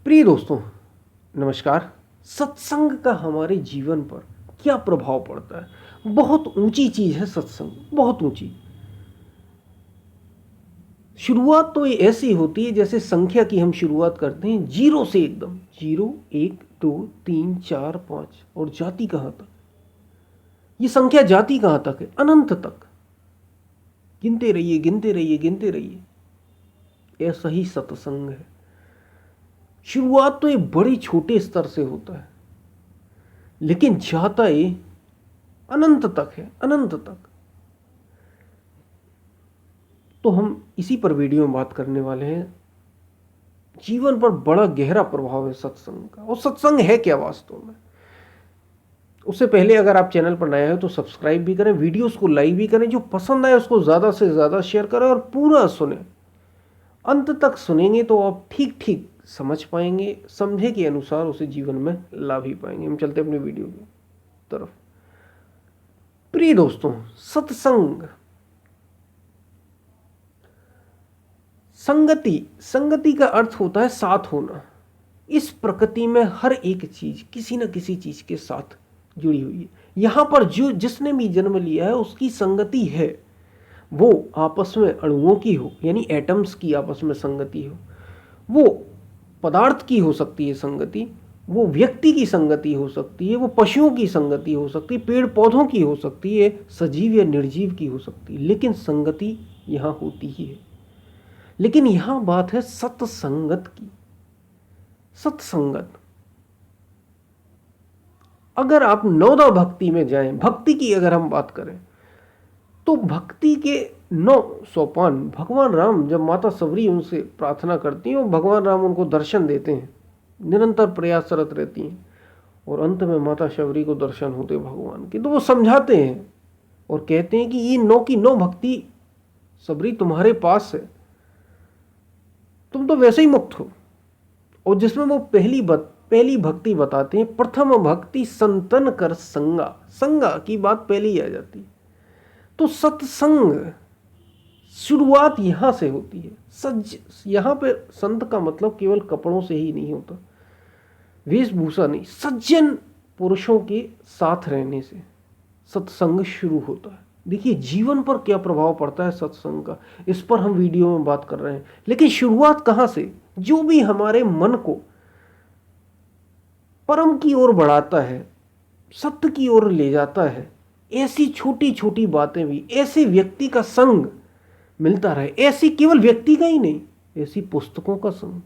प्रिय दोस्तों, नमस्कार। सत्संग का हमारे जीवन पर क्या प्रभाव पड़ता है? बहुत ऊंची चीज़ है सत्संग, बहुत ऊंची। शुरुआत तो ये ऐसी होती है जैसे संख्या की हम शुरुआत करते हैं जीरो से, एकदम जीरो, एक, दो, तीन, चार, पाँच, और जाति कहाँ तक? ये संख्या जाति कहाँ तक है? अनंत तक। गिनते रहिए, गिनते रहिए, गिनते रहिए। ऐसा ही सत्संग है। शुरुआत तो ये बड़े छोटे स्तर से होता है, लेकिन जाता ये अनंत तक है, अनंत तक। तो हम इसी पर वीडियो में बात करने वाले हैं। जीवन पर बड़ा गहरा प्रभाव है सत्संग का। और सत्संग है क्या वास्तव में? उससे पहले अगर आप चैनल पर नए हो तो सब्सक्राइब भी करें, वीडियोस को लाइक भी करें, जो पसंद आए उसको ज़्यादा से ज़्यादा शेयर करें और पूरा सुने। अंत तक सुनेंगे तो आप ठीक ठीक समझ पाएंगे, समझे के अनुसार उसे जीवन में ला भी पाएंगे। हम चलते अपनी वीडियो की तरफ। प्रिय दोस्तों, सत्संग, संगति का अर्थ होता है साथ होना। इस प्रकृति में हर एक चीज किसी न किसी चीज के साथ जुड़ी हुई है। यहां पर जो जिसने भी जन्म लिया है उसकी संगति है। वो आपस में अणुओं की हो, यानी एटम्स की आपस में संगति हो, वो पदार्थ की हो सकती है संगति, वो व्यक्ति की संगति हो सकती है, वो पशुओं की संगति हो सकती है, पेड़ पौधों की हो सकती है, सजीव या निर्जीव की हो सकती है, लेकिन संगति यहां होती ही है। लेकिन यहां बात है सत्संगत की। सत्संगत, अगर आप नौदा भक्ति में जाएं, भक्ति की अगर हम बात करें तो भक्ति के 9 सोपान भगवान राम, जब माता सबरी उनसे प्रार्थना करती हैं और भगवान राम उनको दर्शन देते हैं, निरंतर प्रयासरत रहती हैं, और अंत में माता शबरी को दर्शन होते भगवान के, तो वो समझाते हैं और कहते हैं कि ये 9 की 9 भक्ति सबरी तुम्हारे पास है, तुम तो वैसे ही मुक्त हो। और जिसमें वो पहली भक्ति बताते हैं, प्रथम भक्ति संतन कर संगा। संगा की बात पहले ही आ जाती है। तो सत्संग शुरुआत यहां से होती है। यहां पे संत का मतलब केवल कपड़ों से ही नहीं होता, वेशभूषा नहीं, सज्जन पुरुषों के साथ रहने से सत्संग शुरू होता है। देखिए जीवन पर क्या प्रभाव पड़ता है सत्संग का, इस पर हम वीडियो में बात कर रहे हैं। लेकिन शुरुआत कहां से? जो भी हमारे मन को परम की ओर बढ़ाता है, सत्य की ओर ले जाता है, ऐसी छोटी छोटी बातें भी, ऐसे व्यक्ति का संग मिलता रहे, ऐसी केवल व्यक्ति का ही नहीं, ऐसी पुस्तकों का संग,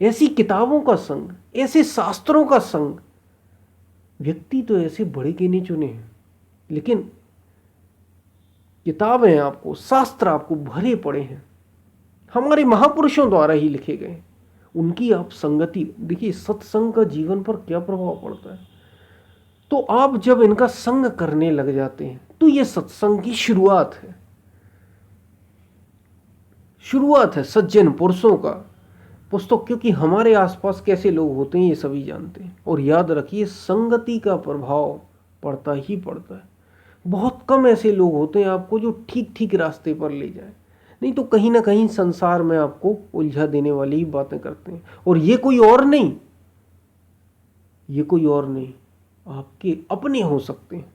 ऐसी किताबों का संग, ऐसे शास्त्रों का संग। व्यक्ति तो ऐसे बड़े गिने चुने हैं, लेकिन किताबें आपको, शास्त्र आपको भरे पड़े हैं, हमारे महापुरुषों द्वारा ही लिखे गए। उनकी आप संगति देखिए, सत्संग का जीवन पर क्या प्रभाव पड़ता है। तो आप जब इनका संग करने लग जाते हैं तो ये सत्संग की शुरुआत है। शुरुआत है सज्जन पुरुषों का पुस्तक, क्योंकि हमारे आसपास कैसे लोग होते हैं ये सभी जानते हैं। और याद रखिए, संगति का प्रभाव पड़ता ही पड़ता है। बहुत कम ऐसे लोग होते हैं आपको जो ठीक ठीक रास्ते पर ले जाए, नहीं तो कहीं ना कहीं संसार में आपको उलझा देने वाली ही बातें करते हैं। और ये कोई और नहीं, ये कोई और नहीं, आपके अपने हो सकते हैं,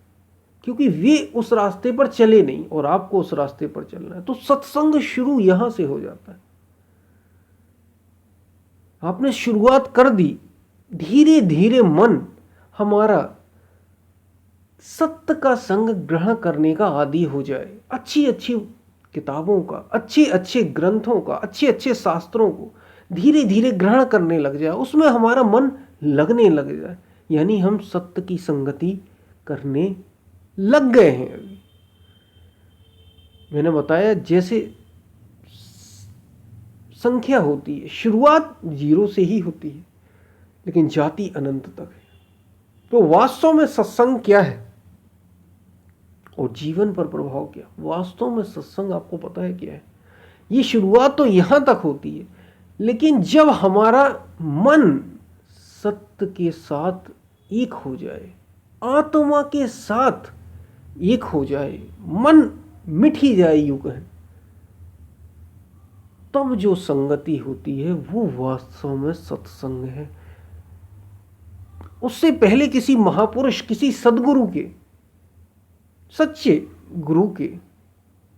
क्योंकि वे उस रास्ते पर चले नहीं और आपको उस रास्ते पर चलना है। तो सत्संग शुरू यहां से हो जाता है। आपने शुरुआत कर दी, धीरे धीरे मन हमारा सत्य का संग ग्रहण करने का आदी हो जाए। अच्छी अच्छी किताबों का, अच्छे अच्छे ग्रंथों का, अच्छे अच्छे शास्त्रों को धीरे धीरे ग्रहण करने लग जाए, उसमें हमारा मन लगने लग जाए, यानी हम सत्य की संगति करने लग गए हैं। अभी मैंने बताया जैसे संख्या होती है, शुरुआत जीरो से ही होती है, लेकिन जाति अनंत तक है। तो वास्तव में सत्संग क्या है और जीवन पर प्रभाव क्या? वास्तव में सत्संग आपको पता है क्या है? ये शुरुआत तो यहां तक होती है, लेकिन जब हमारा मन सत्य के साथ एक हो जाए, आत्मा के साथ एक हो जाए, मन मिट ही जाए यूं कहें, तब जो संगति होती है वो वास्तव में सत्संग है। उससे पहले किसी महापुरुष, किसी सद्गुरु के, सच्चे गुरु के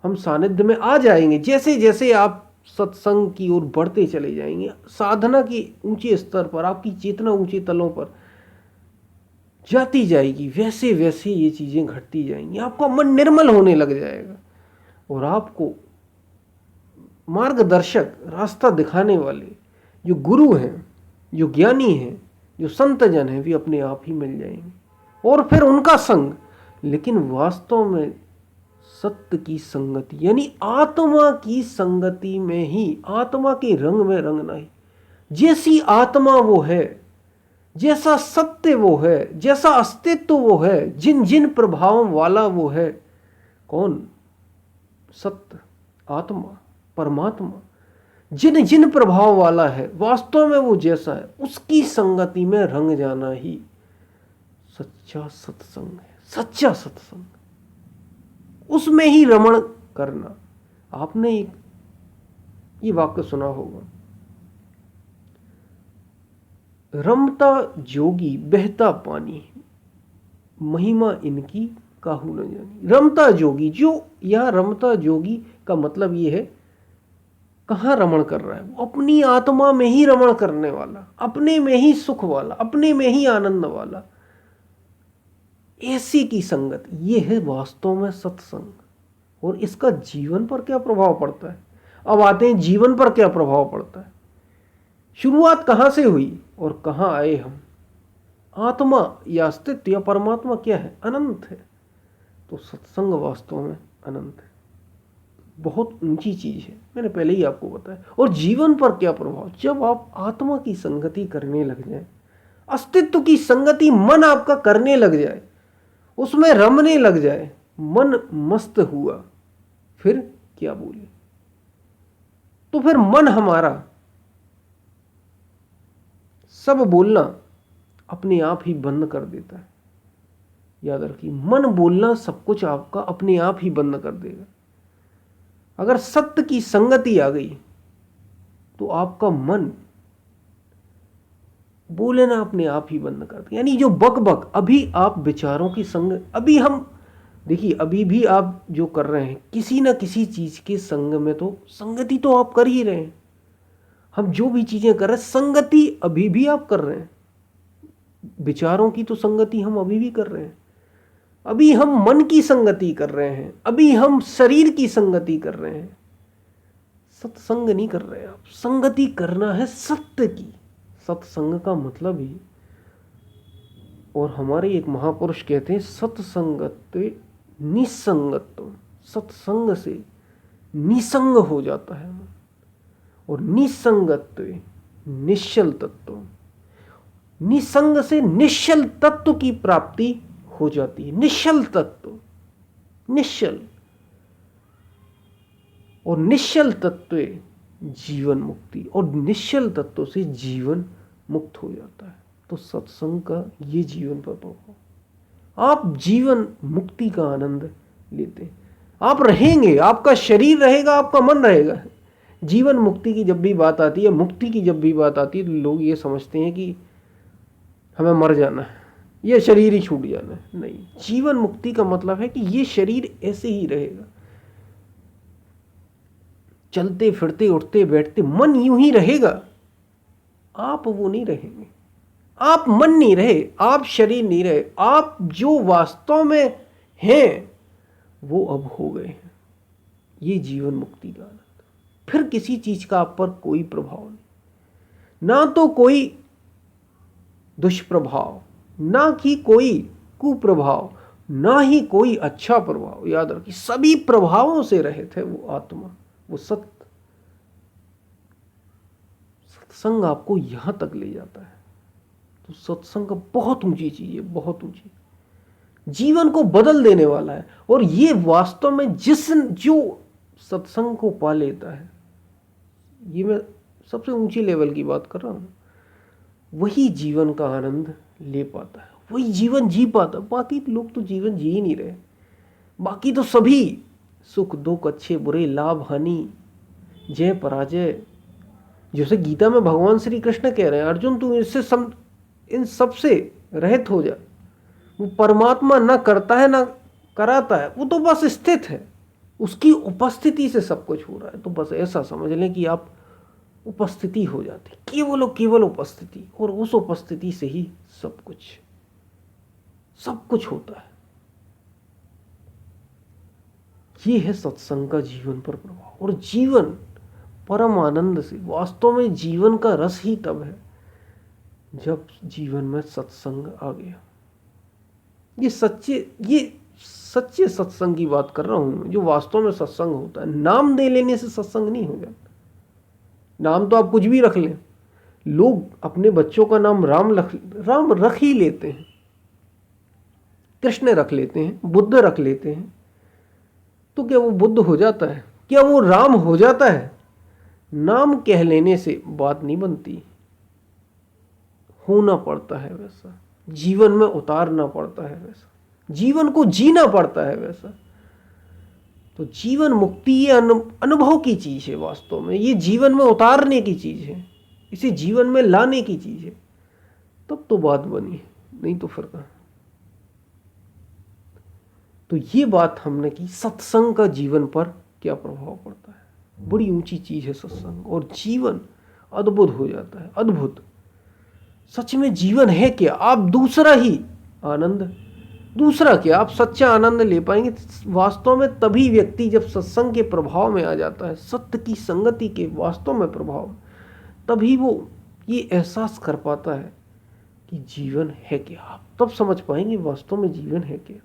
हम सानिध्य में आ जाएंगे। जैसे जैसे आप सत्संग की ओर बढ़ते चले जाएंगे, साधना की ऊंचे स्तर पर, आपकी चेतना ऊंचे तलों पर जाती जाएगी, वैसे वैसे ये चीजें घटती जाएंगी। आपका मन निर्मल होने लग जाएगा और आपको मार्गदर्शक, रास्ता दिखाने वाले जो गुरु हैं, जो ज्ञानी हैं, जो संत जन हैं, वे अपने आप ही मिल जाएंगे। और फिर उनका संग, लेकिन वास्तव में सत्य की संगति यानी आत्मा की संगति में ही, आत्मा के रंग में रंगना ही। जैसी आत्मा वो है, जैसा सत्य वो है, जैसा अस्तित्व वो है, जिन जिन प्रभावों वाला वो है, कौन? सत्य, आत्मा, परमात्मा, जिन जिन प्रभाव वाला है, वास्तव में वो जैसा है, उसकी संगति में रंग जाना ही सच्चा सत्संग है। सच्चा सत्संग, उसमें ही रमण करना। आपने ये वाक्य सुना होगा, रमता जोगी बहता पानी, महिमा इनकी काहू न जानी। रमता जोगी, जो यहां रमता जोगी का मतलब ये है, कहाँ रमण कर रहा है? वो अपनी आत्मा में ही रमण करने वाला, अपने में ही सुख वाला, अपने में ही आनंद वाला, ऐसी की संगत, ये है वास्तव में सत्संग। और इसका जीवन पर क्या प्रभाव पड़ता है? अब आते हैं जीवन पर क्या प्रभाव पड़ता है। शुरुआत कहाँ से हुई और कहाँ आए हम? आत्मा या अस्तित्व या परमात्मा क्या है? अनंत है। तो सत्संग वास्तव में अनंत है, बहुत ऊंची चीज है, मैंने पहले ही आपको बताया। और जीवन पर क्या प्रभाव? जब आप आत्मा की संगति करने लग जाए, अस्तित्व की संगति मन आपका करने लग जाए, उसमें रमने लग जाए, मन मस्त हुआ, फिर क्या बोले? तो फिर मन हमारा सब बोलना अपने आप ही बंद कर देता है। याद रखिए, मन बोलना सब कुछ आपका अपने आप ही बंद कर देगा। अगर सत्य की संगति आ गई तो आपका मन बोलना अपने आप ही बंद कर देगा। यानी जो बक बक अभी आप विचारों की संग, अभी हम देखिए, अभी भी आप जो कर रहे हैं किसी ना किसी चीज के संग में, तो संगति तो आप कर ही रहे हैं। हम जो भी चीजें कर रहे हैं, संगति अभी भी आप कर रहे हैं। विचारों की तो संगति हम अभी भी कर रहे हैं। अभी हम मन की संगति कर रहे हैं, अभी हम शरीर की संगति कर रहे हैं। सत्संग नहीं कर रहे आप, संगति करना है सत्य की। सत्संग का मतलब ही, और हमारे एक महापुरुष कहते हैं, सत्संगत्व निसंगत्व। सत्संग से निसंग हो जाता है मन, और निसंगत्व निश्चल तत्व। निसंग से निश्चल तत्व की प्राप्ति हो जाती है। निश्चल तत्व, निश्चल, और निश्चल तत्व जीवन मुक्ति, और निश्चल तत्व से जीवन मुक्त हो जाता है। तो सत्संग का ये जीवन पर प्रभाव, आप जीवन मुक्ति का आनंद लेते, आप रहेंगे, आपका शरीर रहेगा, आपका मन रहेगा। जीवन मुक्ति की जब भी बात आती है, मुक्ति की जब भी बात आती है, तो लोग ये समझते हैं कि हमें मर जाना है, ये शरीर ही छूट जाना है। नहीं, जीवन मुक्ति का मतलब है कि ये शरीर ऐसे ही रहेगा, चलते फिरते उठते बैठते मन यूं ही रहेगा। आप वो नहीं रहेंगे, आप मन नहीं रहे, आप शरीर नहीं रहे, आप जो वास्तव में हैं वो अब हो गए हैं। ये जीवन मुक्ति का आनंद। फिर किसी चीज का आप पर कोई प्रभाव नहीं, ना तो कोई दुष्प्रभाव, ना कि कोई कुप्रभाव, ना ही कोई अच्छा प्रभाव। याद रखिए, सभी प्रभावों से रहित है वो आत्मा, वो सत्य। सत्संग आपको यहां तक ले जाता है। तो सत्संग बहुत ऊंची चीज है, बहुत ऊंची, जीवन को बदल देने वाला है। और ये वास्तव में जो सत्संग को पा लेता है, ये मैं सबसे ऊंची लेवल की बात कर रहा हूं, वही जीवन का आनंद ले पाता है, वही जीवन जी पाता है। बाकी लोग तो जीवन जी ही नहीं रहे, बाकी तो सभी सुख दुख, अच्छे बुरे, लाभ हानि, जय पराजय, जैसे गीता में भगवान श्री कृष्ण कह रहे हैं अर्जुन तू इन सब से रहित हो जा। वो परमात्मा ना करता है ना कराता है, वो तो बस स्थित है, उसकी उपस्थिति से सब कुछ हो रहा है। तो बस ऐसा समझ लें कि आप उपस्थिति हो जाती, केवल और केवल उपस्थिति, और उस उपस्थिति से ही सब कुछ होता है। ये है सत्संग का जीवन पर प्रभाव। और जीवन परम आनंद से, वास्तव में जीवन का रस ही तब है जब जीवन में सत्संग आ गया। ये सच्चे सत्संग की बात कर रहा हूं, जो वास्तव में सत्संग होता है। नाम दे लेने से सत्संग नहीं हो जाता। नाम तो आप कुछ भी रख लें, लोग अपने बच्चों का नाम राम रख ही लेते हैं, कृष्ण रख लेते हैं, बुद्ध रख लेते हैं। तो क्या वो बुद्ध हो जाता है? क्या वो राम हो जाता है? नाम कह लेने से बात नहीं बनती, होना पड़ता है वैसा, जीवन में उतारना पड़ता है वैसा, जीवन को जीना पड़ता है वैसा। तो जीवन मुक्ति ये अनुभव की चीज है, वास्तव में ये जीवन में उतारने की चीज है, इसे जीवन में लाने की चीज है, तब तो बात बनी, नहीं तो फिर कहाँ। तो ये बात हमने की, सत्संग का जीवन पर क्या प्रभाव पड़ता है। बड़ी ऊंची चीज है सत्संग, और जीवन अद्भुत हो जाता है, अद्भुत। सच में जीवन है क्या? आप दूसरा ही आनंद, दूसरा क्या, आप सच्चा आनंद ले पाएंगे वास्तव में तभी व्यक्ति जब सत्संग के प्रभाव में आ जाता है, सत्य की संगति के वास्तव में प्रभाव, तभी वो ये एहसास कर पाता है कि जीवन है क्या। आप तब समझ पाएंगे वास्तव में जीवन है क्या।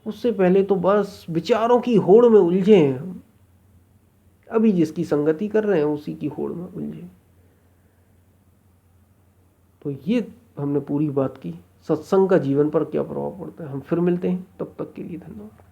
उससे पहले तो बस विचारों की होड़ में उलझे हैं हम, अभी जिसकी संगति कर रहे हैं उसी की होड़ में उलझे। तो ये हमने पूरी बात की, सत्संग का जीवन पर क्या प्रभाव पड़ता है। हम फिर मिलते हैं, तब तक के लिए धन्यवाद।